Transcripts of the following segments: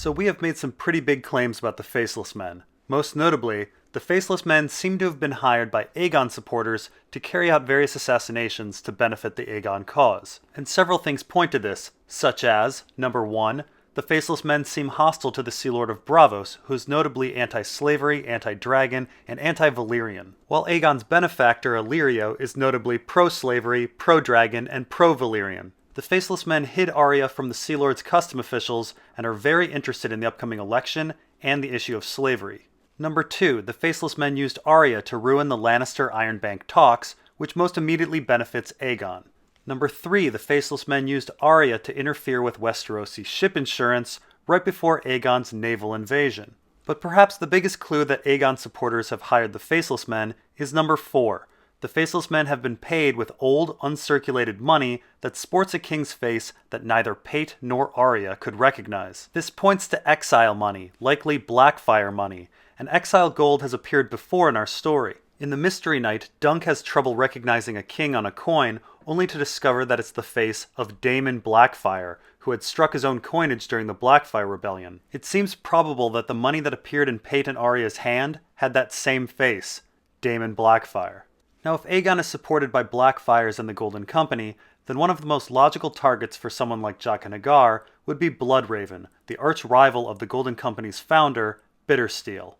So we have made some pretty big claims about the Faceless Men. Most notably, the Faceless Men seem to have been hired by Aegon supporters to carry out various assassinations to benefit the Aegon cause. And several things point to this, such as, number 1, the Faceless Men seem hostile to the Sea Lord of Braavos, who is notably anti-slavery, anti-dragon, and anti-Valyrian, while Aegon's benefactor Illyrio is notably pro-slavery, pro-dragon, and pro-Valyrian. The Faceless Men hid Arya from the Sea Lord's custom officials and are very interested in the upcoming election and the issue of slavery. Number 2, the Faceless Men used Arya to ruin the Lannister-Ironbank talks, which most immediately benefits Aegon. Number 3, the Faceless Men used Arya to interfere with Westerosi ship insurance right before Aegon's naval invasion. But perhaps the biggest clue that Aegon supporters have hired the Faceless Men is number 4. The Faceless Men have been paid with old, uncirculated money that sports a king's face that neither Pate nor Arya could recognize. This points to exile money, likely Blackfire money, and exile gold has appeared before in our story. In the Mystery Night, Dunk has trouble recognizing a king on a coin, only to discover that it's the face of Daemon Blackfire, who had struck his own coinage during the Blackfire Rebellion. It seems probable that the money that appeared in Pate and Arya's hand had that same face, Daemon Blackfire. Now, if Aegon is supported by Blackfires and the Golden Company, then one of the most logical targets for someone like Jaqen would be Bloodraven, the arch-rival of the Golden Company's founder, Bittersteel.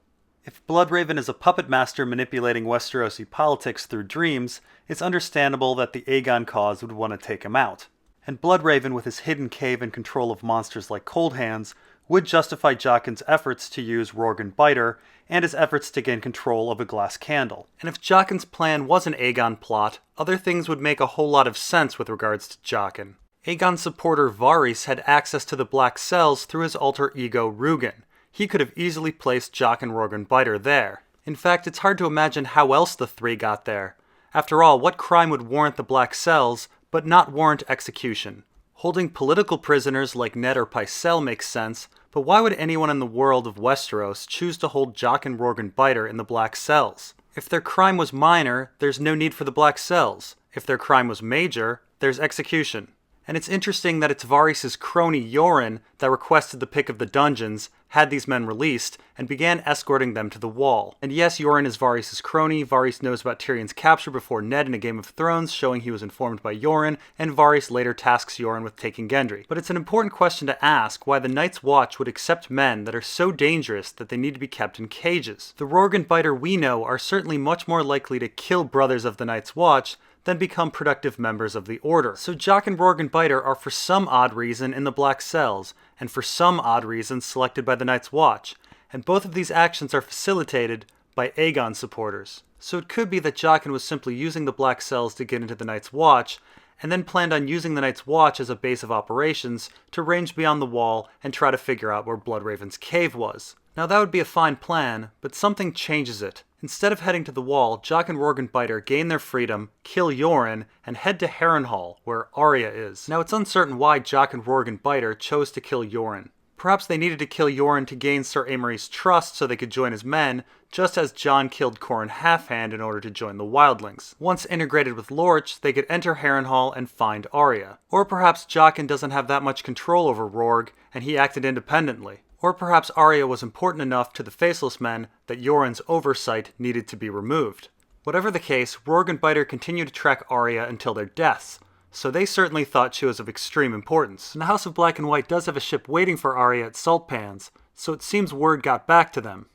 If Bloodraven is a puppet master manipulating Westerosi politics through dreams, it's understandable that the Aegon cause would want to take him out. And Bloodraven, with his hidden cave and control of monsters like Cold Hands, would justify Jaqen's efforts to use Rorgon Biter and his efforts to gain control of a glass candle. And if Jaqen's plan was an Aegon plot, other things would make a whole lot of sense with regards to Jaqen. Aegon supporter Varys had access to the Black Cells through his alter ego Rugen. He could have easily placed Jaqen Rorgon Biter there. In fact, it's hard to imagine how else the three got there. After all, what crime would warrant the Black Cells, but not warrant execution? Holding political prisoners like Ned or Pycelle makes sense, but why would anyone in the world of Westeros choose to hold Jaqen Rorgon Biter in the Black Cells? If their crime was minor, there's no need for the Black Cells. If their crime was major, there's execution. And it's interesting that it's Varys' crony Yoren that requested the pick of the dungeons, had these men released, and began escorting them to the Wall. And yes, Yoren is Varys' crony. Varys knows about Tyrion's capture before Ned in A Game of Thrones, showing he was informed by Yoren, and Varys later tasks Yoren with taking Gendry. But it's an important question to ask why the Night's Watch would accept men that are so dangerous that they need to be kept in cages. The Rorgon Biter we know are certainly much more likely to kill brothers of the Night's Watch than become productive members of the Order. So Jaqen Rorgon Biter are for some odd reason in the Black Cells, and for some odd reason selected by the Night's Watch, and both of these actions are facilitated by Aegon supporters. So it could be that Jaqen was simply using the Black Cells to get into the Night's Watch, and then planned on using the Night's Watch as a base of operations to range beyond the Wall and try to figure out where Bloodraven's cave was. Now that would be a fine plan, but something changes it. Instead of heading to the Wall, Jaqen Rorgon Biter gain their freedom, kill Yoren, and head to Harrenhal, where Arya is. Now it's uncertain why Jaqen Rorgon Biter chose to kill Yoren. Perhaps they needed to kill Yoren to gain Sir Amory's trust so they could join his men, just as Jon killed Qhorin Halfhand in order to join the Wildlings. Once integrated with Lorch, they could enter Harrenhal and find Arya. Or perhaps Jaqen doesn't have that much control over Rorg, and he acted independently. Or perhaps Arya was important enough to the Faceless Men that Yoren's oversight needed to be removed. Whatever the case, Rorgon Biter continued to track Arya until their deaths, so they certainly thought she was of extreme importance. And the House of Black and White does have a ship waiting for Arya at Salt Pans, so it seems word got back to them.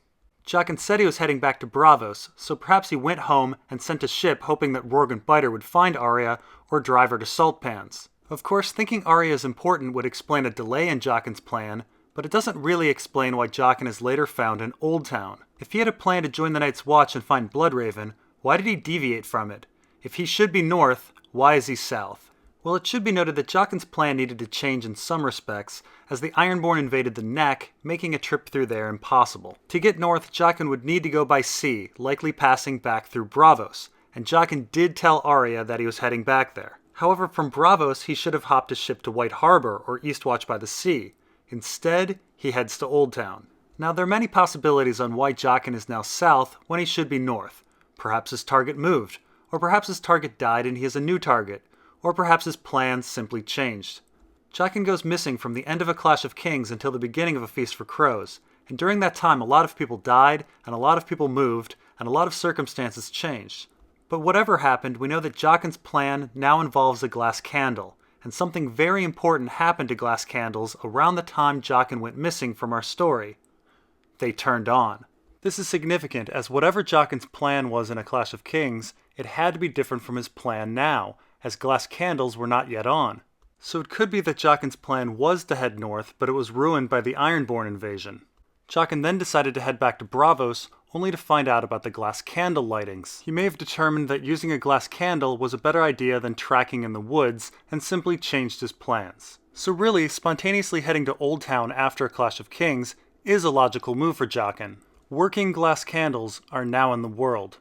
Jaqen said he was heading back to Braavos, so perhaps he went home and sent a ship hoping that Rorgon Biter would find Arya or drive her to Salt Pans. Of course, thinking Arya is important would explain a delay in Jaqen's plan, but it doesn't really explain why Jaqen is later found in Oldtown. If he had a plan to join the Night's Watch and find Bloodraven, why did he deviate from it? If he should be north, why is he south? Well, it should be noted that Jaqen's plan needed to change in some respects, as the Ironborn invaded the Neck, making a trip through there impossible. To get north, Jaqen would need to go by sea, likely passing back through Braavos, and Jaqen did tell Arya that he was heading back there. However, from Braavos, he should have hopped a ship to White Harbor or Eastwatch by the Sea. Instead, he heads to Oldtown. Now, there are many possibilities on why Jaqen is now south when he should be north. Perhaps his target moved, or perhaps his target died and he has a new target, or perhaps his plans simply changed. Jaqen goes missing from the end of A Clash of Kings until the beginning of A Feast for Crows, and during that time a lot of people died, and a lot of people moved, and a lot of circumstances changed. But whatever happened, we know that Jaqen's plan now involves a glass candle, and something very important happened to glass candles around the time Jaqen went missing from our story. They turned on. This is significant, as whatever Jaqen's plan was in A Clash of Kings, it had to be different from his plan now, as glass candles were not yet on. So it could be that Jaqen's plan was to head north, but it was ruined by the Ironborn invasion. Jaqen then decided to head back to Braavos, only to find out about the glass candle lightings. He may have determined that using a glass candle was a better idea than tracking in the woods, and simply changed his plans. So really, spontaneously heading to Oldtown after A Clash of Kings is a logical move for Jaqen. Working glass candles are now in the world.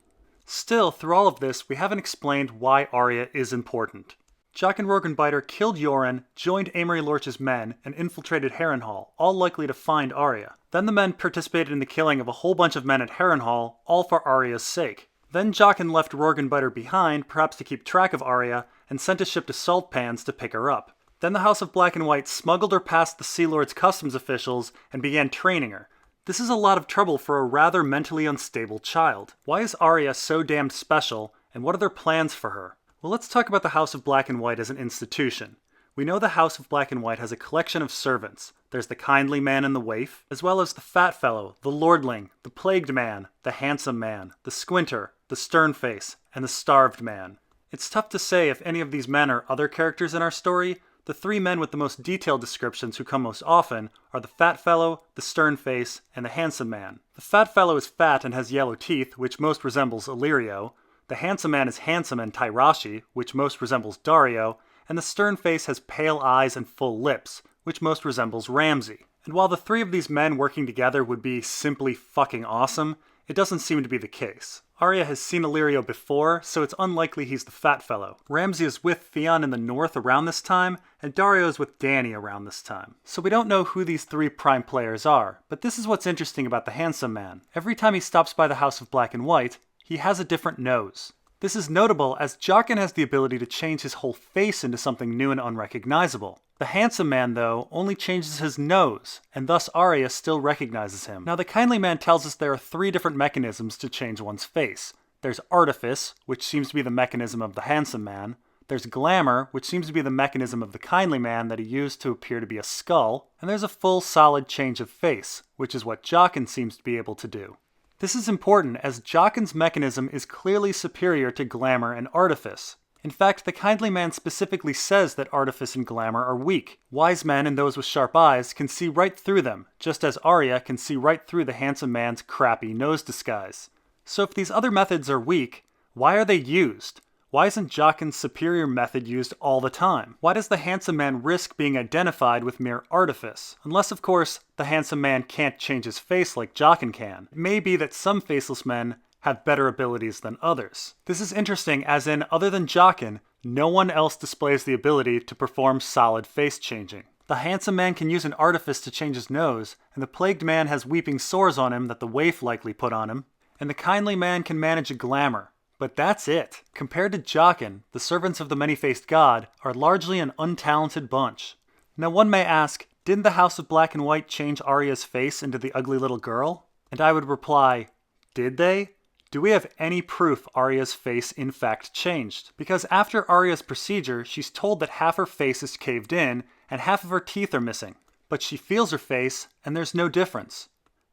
Still, through all of this, we haven't explained why Arya is important. Jaqen Rogenbiter killed Yoren, joined Amory Lorch's men, and infiltrated Harrenhal, all likely to find Arya. Then the men participated in the killing of a whole bunch of men at Harrenhal, all for Arya's sake. Then Jaqen left Rogenbiter behind, perhaps to keep track of Arya, and sent a ship to Saltpans to pick her up. Then the House of Black and White smuggled her past the Sea Lord's customs officials and began training her. This is a lot of trouble for a rather mentally unstable child. Why is Arya so damned special, and what are their plans for her? Well, let's talk about the House of Black and White as an institution. We know the House of Black and White has a collection of servants. There's the kindly man and the waif, as well as the fat fellow, the lordling, the plagued man, the handsome man, the squinter, the stern face, and the starved man. It's tough to say if any of these men are other characters in our story. The three men with the most detailed descriptions who come most often are the fat fellow, the stern face, and the handsome man. The fat fellow is fat and has yellow teeth, which most resembles Illyrio. The handsome man is handsome and Tyrashi, which most resembles Dario, and the stern face has pale eyes and full lips, which most resembles Ramsay. And while the three of these men working together would be simply fucking awesome, it doesn't seem to be the case. Arya has seen Illyrio before, so it's unlikely he's the fat fellow. Ramsay is with Theon in the north around this time, and Dario is with Dany around this time. So we don't know who these three prime players are, but this is what's interesting about the handsome man. Every time he stops by the House of Black and White, he has a different nose. This is notable as Jaqen has the ability to change his whole face into something new and unrecognizable. The handsome man, though, only changes his nose, and thus Arya still recognizes him. Now, the kindly man tells us there are three different mechanisms to change one's face. There's artifice, which seems to be the mechanism of the handsome man. There's glamour, which seems to be the mechanism of the kindly man that he used to appear to be a skull. And there's a full, solid change of face, which is what Jaqen seems to be able to do. This is important as Jaqen's mechanism is clearly superior to glamour and artifice. In fact, the kindly man specifically says that artifice and glamour are weak. Wise men and those with sharp eyes can see right through them, just as Arya can see right through the handsome man's crappy nose disguise. So if these other methods are weak, why are they used? Why isn't Jaqen's superior method used all the time? Why does the handsome man risk being identified with mere artifice? Unless, of course, the handsome man can't change his face like Jaqen can. It may be that some faceless men have better abilities than others. This is interesting as in, other than Jaqen, no one else displays the ability to perform solid face changing. The handsome man can use an artifice to change his nose, and the plagued man has weeping sores on him that the waif likely put on him, and the kindly man can manage a glamour. But that's it. Compared to Jaqen, the servants of the many-faced god are largely an untalented bunch. Now one may ask, didn't the House of Black and White change Arya's face into the ugly little girl? And I would reply, did they? Do we have any proof Arya's face in fact changed? Because after Arya's procedure, she's told that half her face is caved in and half of her teeth are missing. But she feels her face, and there's no difference.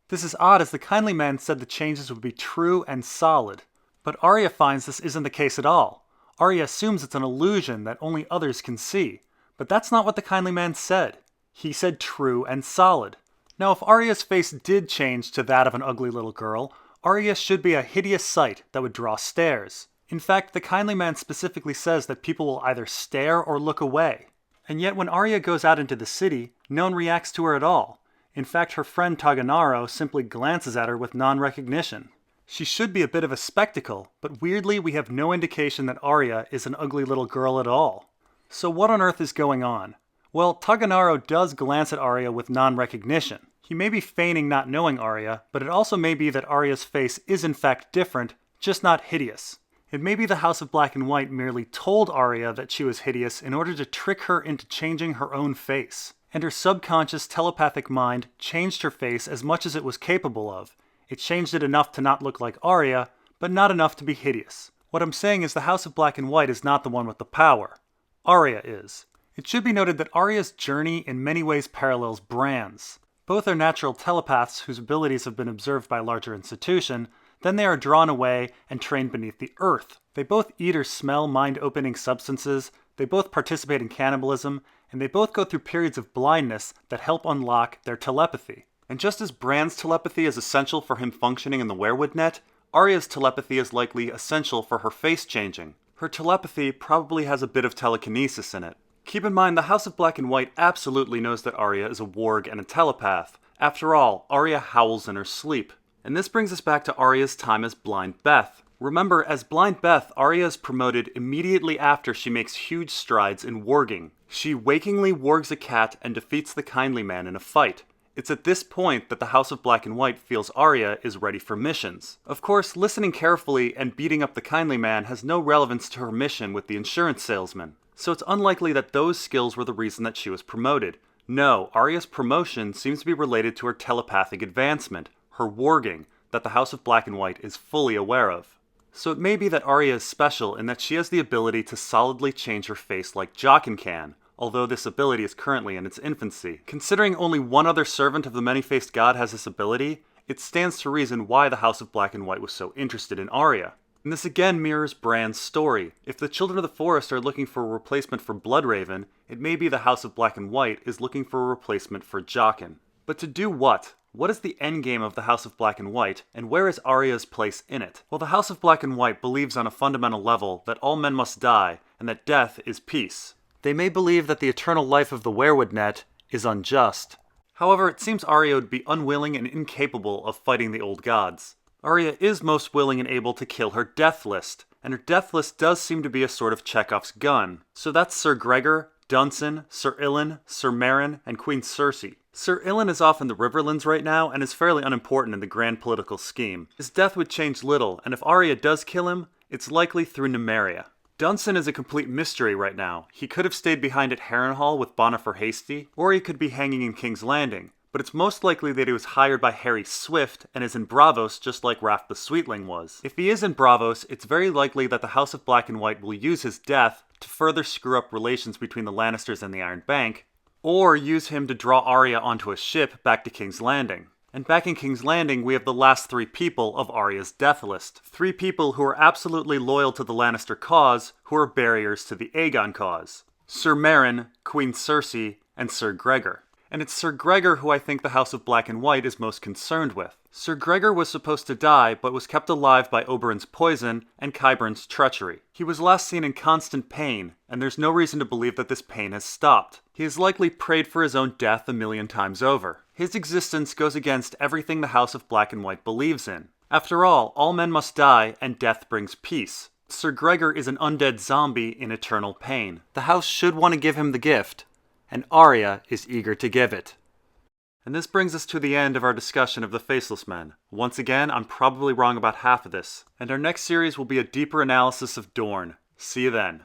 This is odd as the kindly man said the changes would be true and solid. But Arya finds this isn't the case at all. Arya assumes it's an illusion that only others can see. But that's not what the kindly man said. He said true and solid. Now if Arya's face did change to that of an ugly little girl, Arya should be a hideous sight that would draw stares. In fact, the kindly man specifically says that people will either stare or look away. And yet when Arya goes out into the city, no one reacts to her at all. In fact, her friend Taganaro simply glances at her with non-recognition. She should be a bit of a spectacle, but weirdly we have no indication that Arya is an ugly little girl at all. So what on earth is going on? Well, Taganaro does glance at Arya with non-recognition. He may be feigning not knowing Arya, but it also may be that Arya's face is in fact different, just not hideous. It may be the House of Black and White merely told Arya that she was hideous in order to trick her into changing her own face. And her subconscious telepathic mind changed her face as much as it was capable of. It changed it enough to not look like Arya, but not enough to be hideous. What I'm saying is the House of Black and White is not the one with the power. Arya is. It should be noted that Arya's journey in many ways parallels Bran's. Both are natural telepaths whose abilities have been observed by a larger institution, then they are drawn away and trained beneath the earth. They both eat or smell mind-opening substances, they both participate in cannibalism, and they both go through periods of blindness that help unlock their telepathy. And just as Bran's telepathy is essential for him functioning in the werewood net, Arya's telepathy is likely essential for her face changing. Her telepathy probably has a bit of telekinesis in it. Keep in mind, the House of Black and White absolutely knows that Arya is a warg and a telepath. After all, Arya howls in her sleep. And this brings us back to Arya's time as Blind Beth. Remember, as Blind Beth, Arya is promoted immediately after she makes huge strides in warging. She wakingly wargs a cat and defeats the Kindly Man in a fight. It's at this point that the House of Black and White feels Arya is ready for missions. Of course, listening carefully and beating up the Kindly Man has no relevance to her mission with the insurance salesman. So it's unlikely that those skills were the reason that she was promoted. No, Arya's promotion seems to be related to her telepathic advancement, her warging, that the House of Black and White is fully aware of. So it may be that Arya is special in that she has the ability to solidly change her face like Jaqen can, although this ability is currently in its infancy. Considering only one other servant of the many-faced god has this ability, it stands to reason why the House of Black and White was so interested in Arya. And this again mirrors Bran's story. If the Children of the Forest are looking for a replacement for Bloodraven, it may be the House of Black and White is looking for a replacement for Jaqen. But to do what? What is the endgame of the House of Black and White, and where is Arya's place in it? Well, the House of Black and White believes on a fundamental level that all men must die, and that death is peace. They may believe that the eternal life of the werewood net is unjust. However, it seems Arya would be unwilling and incapable of fighting the old gods. Arya is most willing and able to kill her death list, and her death list does seem to be a sort of Chekhov's gun. So that's Sir Gregor, Dunsen, Sir Ilyn, Sir Meryn, and Queen Cersei. Sir Ilyn is off in the Riverlands right now and is fairly unimportant in the grand political scheme. His death would change little, and if Arya does kill him, it's likely through Nymeria. Dunsen is a complete mystery right now. He could have stayed behind at Harrenhal with Bonifer Hasty, or he could be hanging in King's Landing. But it's most likely that he was hired by Harry Swift and is in Braavos just like Raff the Sweetling was. If he is in Braavos, it's very likely that the House of Black and White will use his death to further screw up relations between the Lannisters and the Iron Bank, or use him to draw Arya onto a ship back to King's Landing. And back in King's Landing, we have the last 3 people of Arya's death list. 3 people who are absolutely loyal to the Lannister cause, who are barriers to the Aegon cause. Sir Meryn, Queen Cersei, and Sir Gregor. And it's Sir Gregor who I think the House of Black and White is most concerned with. Sir Gregor was supposed to die, but was kept alive by Oberyn's poison and Qyburn's treachery. He was last seen in constant pain, and there's no reason to believe that this pain has stopped. He has likely prayed for his own death 1,000,000 times over. His existence goes against everything the House of Black and White believes in. After all men must die, and death brings peace. Sir Gregor is an undead zombie in eternal pain. The House should want to give him the gift, and Arya is eager to give it. And this brings us to the end of our discussion of the Faceless Men. Once again, I'm probably wrong about half of this, and our next series will be a deeper analysis of Dorne. See you then.